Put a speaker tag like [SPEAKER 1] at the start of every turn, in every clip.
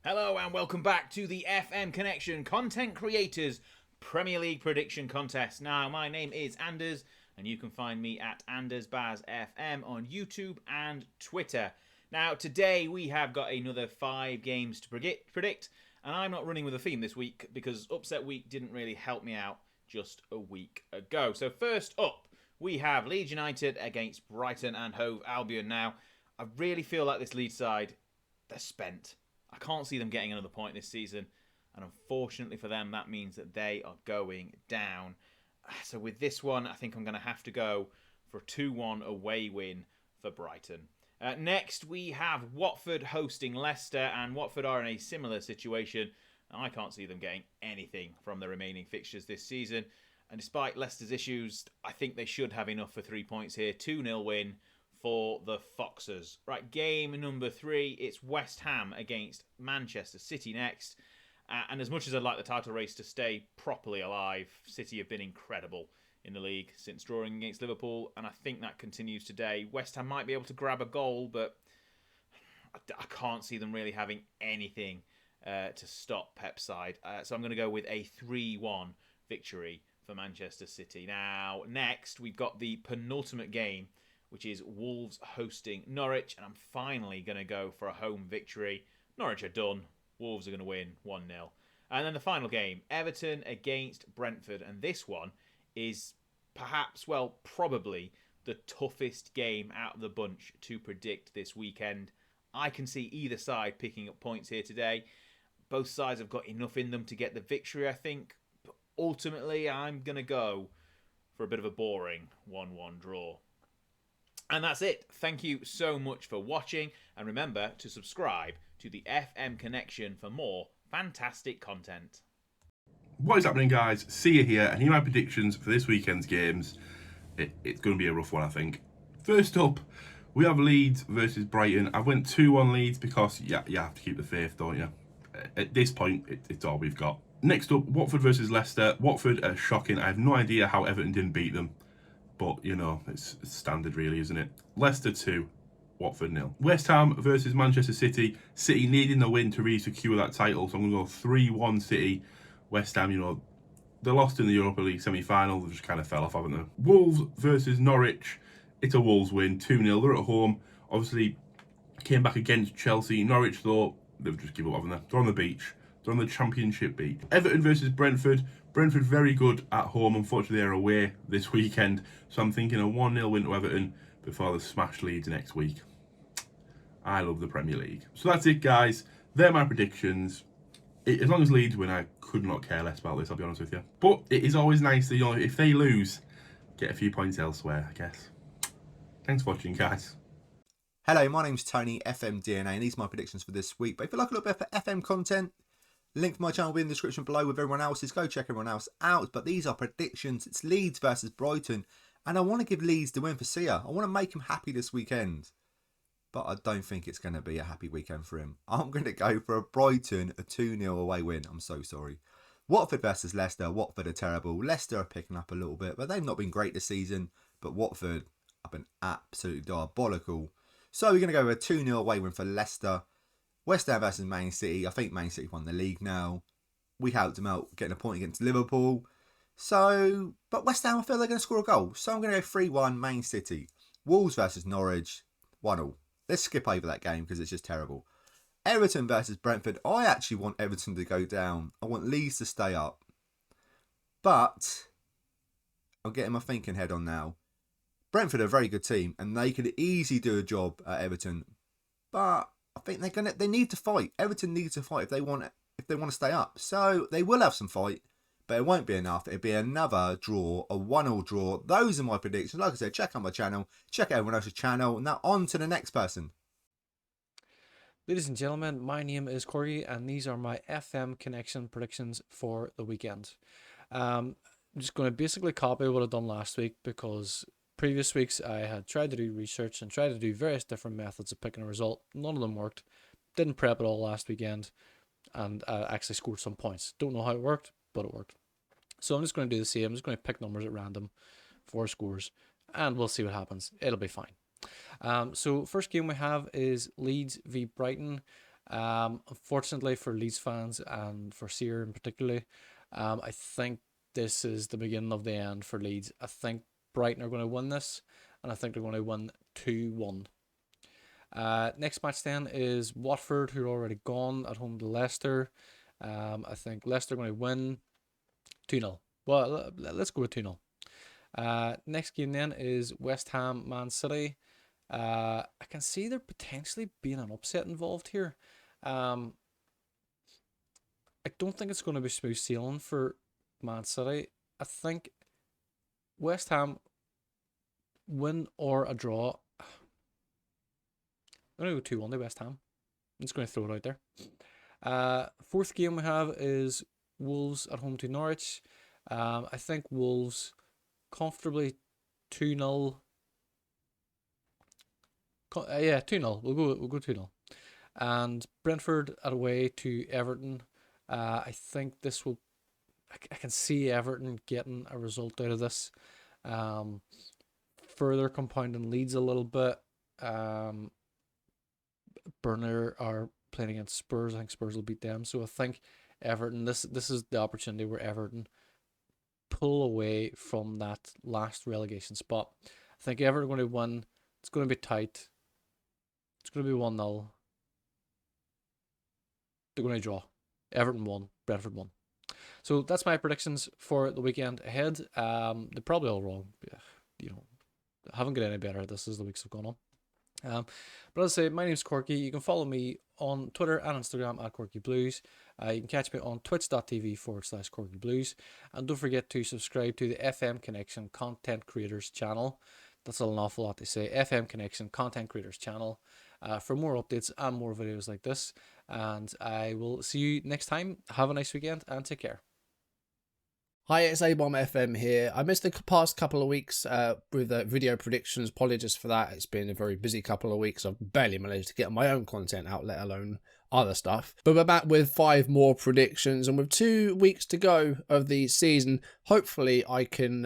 [SPEAKER 1] Hello and welcome back to the FM Connection Content Creators Premier League Prediction Contest. Now, my name is Anders, and you can find me at AndersBazFM on YouTube and Twitter. Now, today we have got another 5 games to predict, and I'm not running with a theme this week because Upset Week didn't really help me out just a week ago. So first up, we have Leeds United against Brighton and Hove Albion. Now, I really feel like this Leeds side, they're spent. I can't see them getting another point this season, and unfortunately for them, that means that they are going down. So with this one, I think I'm going to have to go for a 2-1 away win for Brighton. Next, we have Watford hosting Leicester, and Watford are in a similar situation. I can't see them getting anything from the remaining fixtures this season, and despite Leicester's issues, I think they should have enough for 3 points here. 2-0 win for the Foxes. Right, game number 3, it's West Ham against Manchester City next. And as much as I'd like the title race to stay properly alive, City have been incredible in the league since drawing against Liverpool, and I think that continues today. West Ham might be able to grab a goal, but I can't see them really having anything to stop Pep's side. So I'm going to go with a 3-1 victory for Manchester City. Now, next, we've got the penultimate game, which is Wolves hosting Norwich, and I'm finally going to go for a home victory. Norwich are done. Wolves are going to win 1-0. And then the final game, Everton against Brentford, and this one is perhaps, well, probably the toughest game out of the bunch to predict this weekend. I can see either side picking up points here today. Both sides have got enough in them to get the victory, I think. But ultimately, I'm going to go for a bit of a boring 1-1 draw. And that's it. Thank you so much for watching. And remember to subscribe to the FM Connection for more fantastic content.
[SPEAKER 2] What is happening, guys? See you here, and here are my predictions for this weekend's games. It's going to be a rough one, I think. First up, we have Leeds versus Brighton. I went 2-1 Leeds because, you have to keep the faith, don't you? At this point, it's all we've got. Next up, Watford versus Leicester. Watford are shocking. I have no idea how Everton didn't beat them. But, it's standard really, isn't it? Leicester 2, Watford 0. West Ham versus Manchester City. City needing the win to really secure that title. So I'm going to go 3-1 City. West Ham, they lost in the Europa League semi-final. They just kind of fell off, haven't they? Wolves versus Norwich. It's a Wolves win, 2-0. They're at home. Obviously, came back against Chelsea. Norwich, though, they've just given up, haven't they? They're on the beach. They're on the Championship beat. Everton versus Brentford. Brentford very good at home. Unfortunately, they're away this weekend. So I'm thinking a 1-0 win to Everton before the smash Leeds next week. I love the Premier League. So that's it, guys. They're my predictions. As long as Leeds win, I could not care less about this, I'll be honest with you. But it is always nice that, if they lose, get a few points elsewhere, I guess. Thanks for watching, guys.
[SPEAKER 3] Hello, my name's Tonyfmdna, and these are my predictions for this week. But if you like a little bit of FM content, link to my channel will be in the description below with everyone else's. Go check everyone else out. But these are predictions. It's Leeds versus Brighton. And I want to give Leeds the win for Sia. I want to make him happy this weekend. But I don't think it's going to be a happy weekend for him. I'm going to go for a Brighton, a 2-0 away win. I'm so sorry. Watford versus Leicester. Watford are terrible. Leicester are picking up a little bit, but they've not been great this season. But Watford have been absolutely diabolical. So we're going to go with a 2-0 away win for Leicester. West Ham versus Man City. I think Man City won the league now. We helped them out getting a point against Liverpool. So, but West Ham, I feel they're going to score a goal. So I'm going to go 3-1 Man City. Wolves versus Norwich. 1-0. Let's skip over that game because it's just terrible. Everton versus Brentford. I actually want Everton to go down. I want Leeds to stay up. But I'm getting my thinking head on now. Brentford are a very good team and they could easily do a job at Everton. But I think they need to fight. Everton needs to fight if they want to stay up. So they will have some fight, but it won't be enough. It'll be another draw, a 1-1 draw. Those are my predictions. Like I said, check out my channel, check out everyone else's channel. Now on to the next person.
[SPEAKER 4] Ladies and gentlemen, my name is Corgi, and these are my FM Connection predictions for the weekend. I'm just going to basically copy what I've done last week because previous weeks I had tried to do research and tried to do various different methods of picking a result. None of them worked. Didn't prep at all last weekend, and I actually scored some points. Don't know how it worked, but it worked. So I'm just going to do the same. I'm just going to pick numbers at random for scores, and we'll see what happens. It'll be fine. So first game we have is Leeds v Brighton. Unfortunately for Leeds fans and for Sear in particular, I think this is the beginning of the end for Leeds. I think Brighton are going to win this, and I think they're going to win 2-1. Next match then is Watford, who are already gone, at home to Leicester. I think Leicester are going to win 2-0. Well, let's go with 2-0. Next game then is West Ham Man City. I can see there potentially being an upset involved here. I don't think it's going to be smooth sailing for Man City. I think West Ham win or a draw. I'm going to go 2-1 to West Ham. I'm just going to throw it out there. Fourth game we have is Wolves at home to Norwich. I think Wolves comfortably 2-0. 2-0. We'll go 2-0. And Brentford at away to Everton. I think this will. I can see Everton getting a result out of this. Further compounding Leeds a little bit. Burnley are playing against Spurs. I think Spurs will beat them. So I think Everton. This is the opportunity where Everton pull away from that last relegation spot. I think Everton are going to win. It's going to be tight. It's going to be 1-0. They're going to draw. Everton 1, Brentford 1. So that's my predictions for the weekend ahead. They're probably all wrong. I haven't got any better. This is the weeks have gone on. But as I say, my name's Corgi. You can follow me on Twitter and Instagram at Corgi Blues. You can catch me on twitch.tv/Corgi Blues. And don't forget to subscribe to the FM Connection Content Creators channel. That's an awful lot to say. FM Connection Content Creators channel for more updates and more videos like this. And I will see you next time. Have a nice weekend and take care.
[SPEAKER 5] Hi, it's BombFM here. I missed the past couple of weeks with video predictions. Apologies for that. It's been a very busy couple of weeks. I've barely managed to get my own content out, let alone other stuff. But we're back with 5 more predictions, and with 2 weeks to go of the season, hopefully I can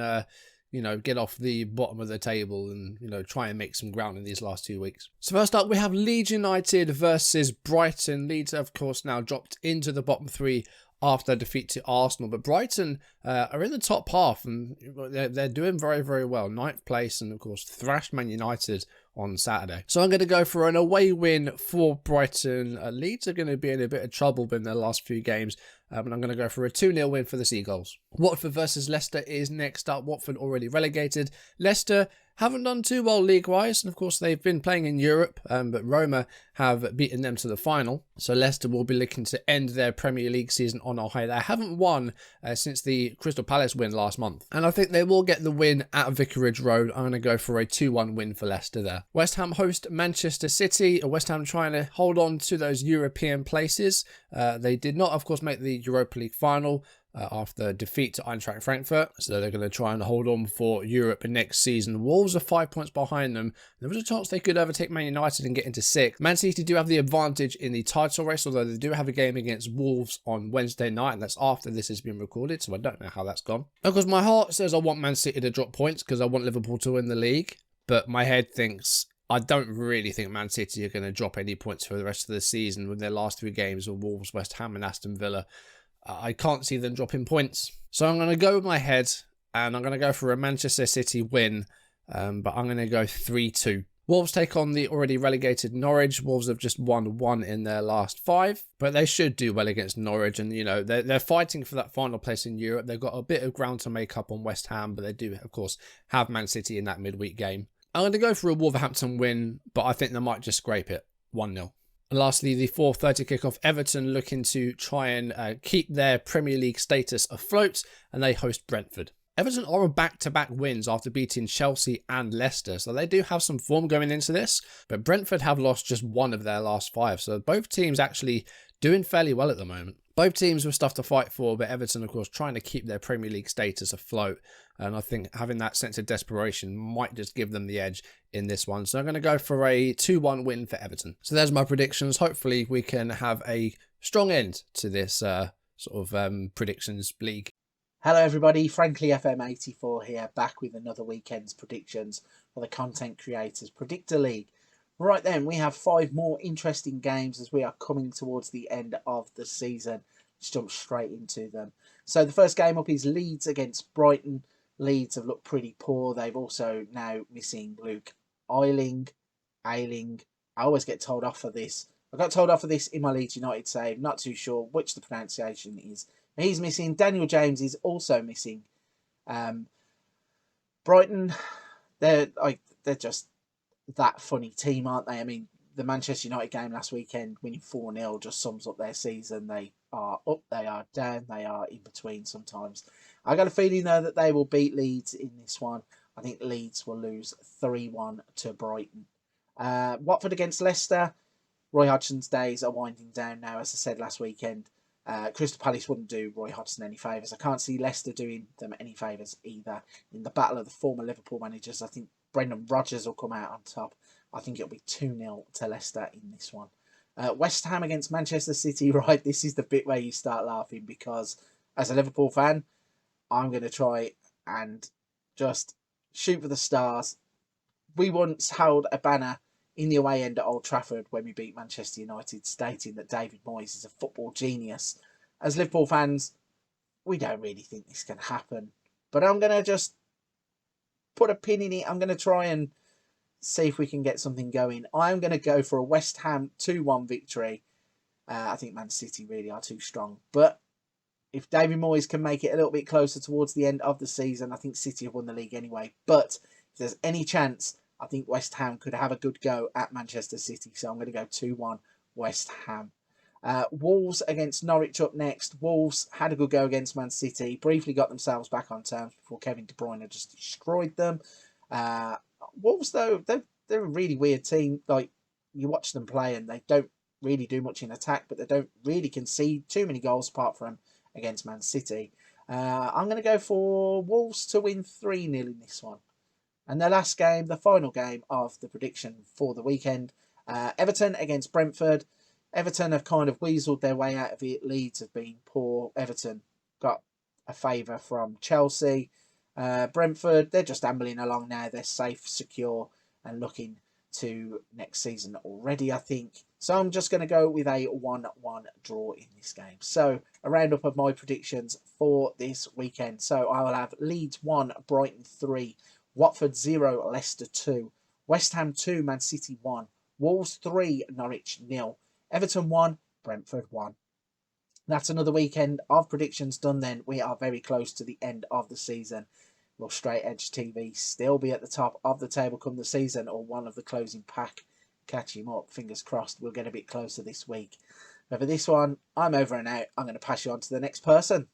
[SPEAKER 5] get off the bottom of the table and, try and make some ground in these last 2 weeks. So first up, we have Leeds United versus Brighton. Leeds, of course, now dropped into the bottom 3 after their defeat to Arsenal. But Brighton are in the top half, and they're doing very, very well. 9th place, and of course thrashed Man United on Saturday. So I'm going to go for an away win for Brighton. Leeds are going to be in a bit of trouble in their last few games, and I'm going to go for a 2-0 win for the Seagulls. Watford versus Leicester is next up. Watford already relegated. Leicester haven't done too well league-wise, and of course they've been playing in Europe, but Roma have beaten them to the final. So Leicester will be looking to end their Premier League season on a high. They haven't won since the Crystal Palace win last month, and I think they will get the win at Vicarage Road. I'm going to go for a 2-1 win for Leicester there. West Ham host Manchester City. West Ham trying to hold on to those European places. They did not, of course, make the Europa League final after defeat to Eintracht Frankfurt, so they're going to try and hold on for Europe next season. Wolves are 5 points behind them. There was a chance they could overtake Man United and get into 6th. Man City do have the advantage in the title race, although they do have a game against Wolves on Wednesday night, and that's after this has been recorded, so I don't know how that's gone. Of course, my heart says I want Man City to drop points because I want Liverpool to win the league, but my head thinks I don't really think Man City are going to drop any points for the rest of the season with their last 3 games of Wolves, West Ham and Aston Villa. I can't see them dropping points. So I'm going to go with my head, and I'm going to go for a Manchester City win, but I'm going to go 3-2. Wolves take on the already relegated Norwich. Wolves have just won 1 in their last 5, but they should do well against Norwich, and they're fighting for that final place in Europe. They've got a bit of ground to make up on West Ham, but they do, of course, have Man City in that midweek game. I'm going to go for a Wolverhampton win, but I think they might just scrape it, 1-0. And lastly, the 4:30 kickoff, Everton looking to try and keep their Premier League status afloat, and they host Brentford. Everton are on back-to-back wins after beating Chelsea and Leicester, so they do have some form going into this, but Brentford have lost just 1 of their last 5, so both teams actually doing fairly well at the moment. Both teams with stuff to fight for, but Everton, of course, trying to keep their Premier League status afloat. And I think having that sense of desperation might just give them the edge in this one. So I'm going to go for a 2-1 win for Everton. So there's my predictions. Hopefully we can have a strong end to this predictions league.
[SPEAKER 6] Hello everybody, Frankly FM84 here, back with another weekend's predictions for the Content Creators Predictor League. Right then, we have 5 more interesting games as we are coming towards the end of the season. Let's jump straight into them. So the first game up is Leeds against Brighton. Leeds have looked pretty poor. They've also now missing Luke Ayling. I always get told off for this. I got told off for this in my Leeds United save. Not too sure which the pronunciation is. He's missing. Daniel James is also missing. Brighton, they're just that funny team, aren't they? I mean, the Manchester United game last weekend, winning 4-0, just sums up their season. They are up, they are down, they are in between sometimes. I got a feeling, though, that they will beat Leeds in this one. I think Leeds will lose 3-1 to Brighton. Watford against Leicester. Roy Hodgson's days are winding down now, as I said last weekend. Crystal Palace wouldn't do Roy Hodgson any favours. I can't see Leicester doing them any favours either. In the battle of the former Liverpool managers, I think Brendan Rodgers will come out on top. I think it'll be 2-0 to Leicester in this one. West Ham against Manchester City, right? This is the bit where you start laughing because as a Liverpool fan, I'm going to try and just shoot for the stars. We once held a banner in the away end at Old Trafford when we beat Manchester United, stating that David Moyes is a football genius. As Liverpool fans, we don't really think this can happen. But I'm going to just put a pin in it. I'm going to try and see if we can get something going. I'm going to go for a West Ham 2-1 victory. I think Man City really are too strong. But if David Moyes can make it a little bit closer towards the end of the season, I think City have won the league anyway. But if there's any chance, I think West Ham could have a good go at Manchester City. So I'm going to go 2-1 West Ham. Wolves against Norwich up next. Wolves had a good go against Man City. Briefly got themselves back on terms before Kevin De Bruyne just destroyed them. Wolves, though, they're a really weird team. Like, you watch them play and they don't really do much in attack, but they don't really concede too many goals apart from against Man City. I'm going to go for Wolves to win 3-0 in this one. And the last game, the final game of the prediction for the weekend, Everton against Brentford. Everton have kind of weaseled their way out of it. Leeds have been poor. Everton got a favour from Chelsea. Brentford, they're just ambling along now. They're safe, secure, and looking to next season already, I think. So I'm just going to go with a 1-1 draw in this game. So a roundup of my predictions for this weekend. So I will have Leeds 1, Brighton 3, Watford 0, Leicester 2, West Ham 2, Man City 1, Wolves 3, Norwich 0, Everton 1, Brentford 1. That's another weekend of predictions done then. We are very close to the end of the season. Will Straight Edge TV still be at the top of the table come the season, or one of the closing pack catch him up? Fingers crossed we'll get a bit closer this week. But for this one, I'm over and out. I'm going to pass you on to the next person.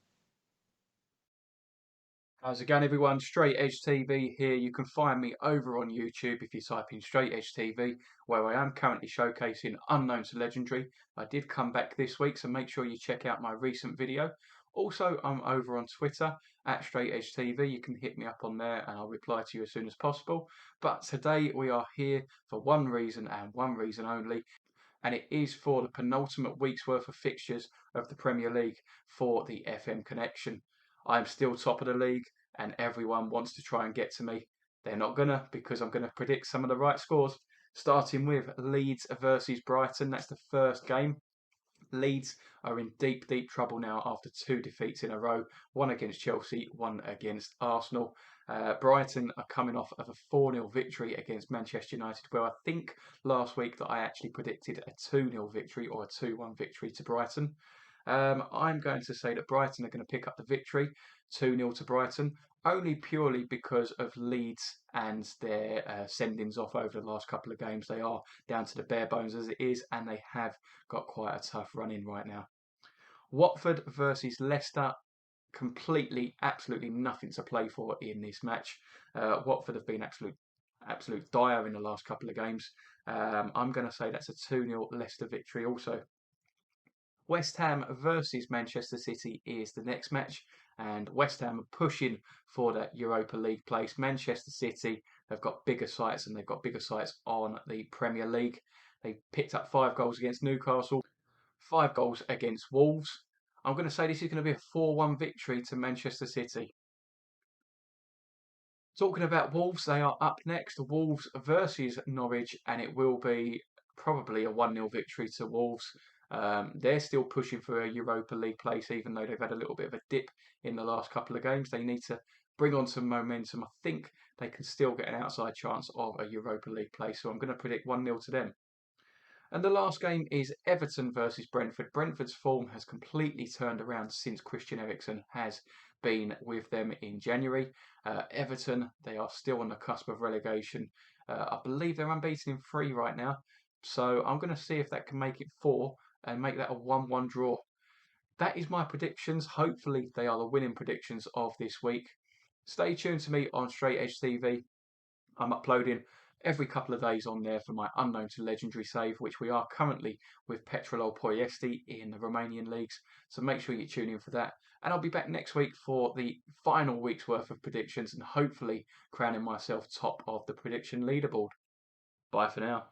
[SPEAKER 7] How's it going, everyone? Straight Edge TV here. You can find me over on YouTube if you type in Straight Edge TV, where I am currently showcasing Unknown to Legendary. I did come back this week, so make sure you check out my recent video. Also, I'm over on Twitter at Straight Edge TV. You can hit me up on there and I'll reply to you as soon as possible. But today we are here for one reason and one reason only, and it is for the penultimate week's worth of fixtures of the Premier League for the FM connection. I'm still top of the league and everyone wants to try and get to me. They're not gonna, because I'm gonna predict some of the right scores. Starting with Leeds versus Brighton. That's the first game. Leeds are in deep, deep trouble now after 2 defeats in a row, one against Chelsea, one against Arsenal. Brighton are coming off of a 4-0 victory against Manchester United, where I think last week that I actually predicted a 2-0 victory or a 2-1 victory to Brighton. I'm going to say that Brighton are going to pick up the victory, 2-0 to Brighton, only purely because of Leeds and their sendings off over the last couple of games. They are down to the bare bones as it is, and they have got quite a tough run in right now. Watford versus Leicester, completely, absolutely nothing to play for in this match. Watford have been absolute dire in the last couple of games. I'm going to say that's a 2-0 Leicester victory also. West Ham versus Manchester City is the next match, and West Ham are pushing for that Europa League place. Manchester City have got bigger sights, and they've got bigger sights on the Premier League. They picked up 5 goals against Newcastle, 5 goals against Wolves. I'm going to say this is going to be a 4-1 victory to Manchester City. Talking about Wolves, they are up next. Wolves versus Norwich, and it will be probably a 1-0 victory to Wolves. They're still pushing for a Europa League place, even though they've had a little bit of a dip in the last couple of games. They need to bring on some momentum. I think they can still get an outside chance of a Europa League place, so I'm going to predict 1-0 to them. And the last game is Everton versus Brentford. Brentford's form has completely turned around since Christian Eriksen has been with them in January. Everton, they are still on the cusp of relegation. I believe they're unbeaten in 3 right now. So I'm going to see if that can make it 4 and make that a 1-1 draw. That is my predictions. Hopefully they are the winning predictions of this week. Stay tuned to me on Straight Edge TV. I'm uploading every couple of days on there for my unknown to legendary save, which we are currently with Petrolol Poiesti in the Romanian leagues. So make sure you tune in for that. And I'll be back next week for the final week's worth of predictions and hopefully crowning myself top of the prediction leaderboard. Bye for now.